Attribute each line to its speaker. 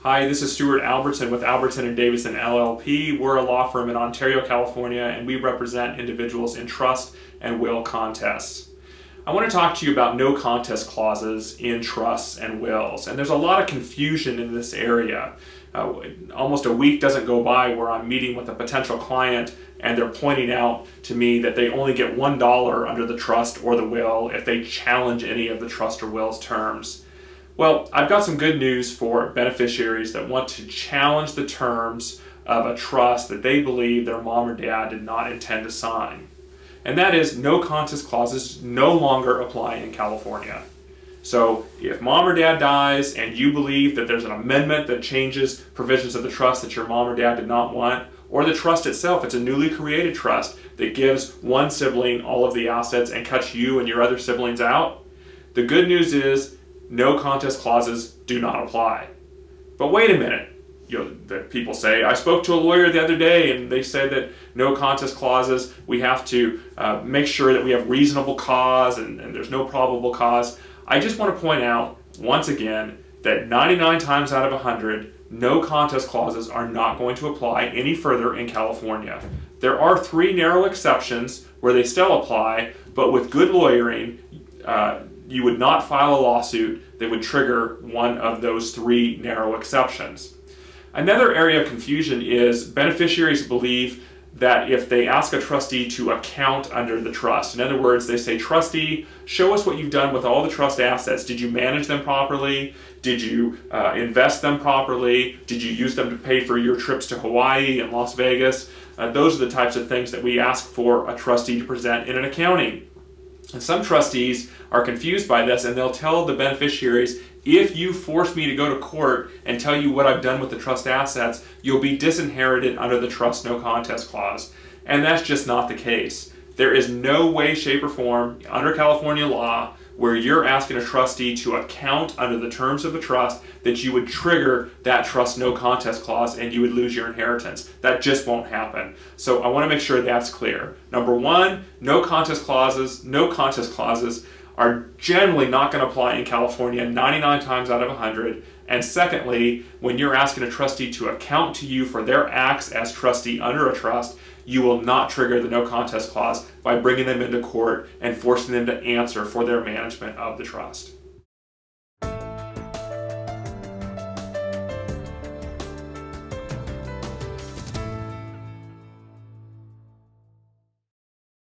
Speaker 1: Hi, this is Stewart Albertson with Albertson and Davison LLP. We're a law firm in Ontario, California, and we represent individuals in trust and will contests. I want to talk to you about no contest clauses in trusts and wills, and there's a lot of confusion in this area. Almost a week doesn't go by where I'm meeting with a potential client and they're pointing out to me that they only get $1 under the trust or the will if they challenge any of the trust or will's terms. Well, I've got some good news for beneficiaries that want to challenge the terms of a trust that they believe their mom or dad did not intend to sign. And that is, no contest clauses no longer apply in California. So if mom or dad dies and you believe that there's an amendment that changes provisions of the trust that your mom or dad did not want, or the trust itself, it's a newly created trust that gives one sibling all of the assets and cuts you and your other siblings out, the good news is no contest clauses do not apply. But wait a minute, the people say, I spoke to a lawyer the other day and they said that no contest clauses, we have to make sure that we have reasonable cause and there's no probable cause. I just want to point out, once again, that 99 times out of 100, no contest clauses are not going to apply any further in California. There are 3 narrow exceptions where they still apply, but with good lawyering, you would not file a lawsuit that would trigger one of those 3 narrow exceptions. Another area of confusion is beneficiaries believe that if they ask a trustee to account under the trust, in other words, they say, trustee, show us what you've done with all the trust assets. Did you manage them properly? Did you invest them properly? Did you use them to pay for your trips to Hawaii and Las Vegas? Those are the types of things that we ask for a trustee to present in an accounting. And some trustees are confused by this and they'll tell the beneficiaries, if you force me to go to court and tell you what I've done with the trust assets, you'll be disinherited under the trust no contest clause. And that's just not the case. There is no way, shape, or form under California law where you're asking a trustee to account under the terms of the trust that you would trigger that trust no contest clause and you would lose your inheritance. That just won't happen. So I want to make sure that's clear. Number 1, no contest clauses are generally not going to apply in California 99 times out of 100. And secondly, when you're asking a trustee to account to you for their acts as trustee under a trust, you will not trigger the no contest clause by bringing them into court and forcing them to answer for their management of the trust.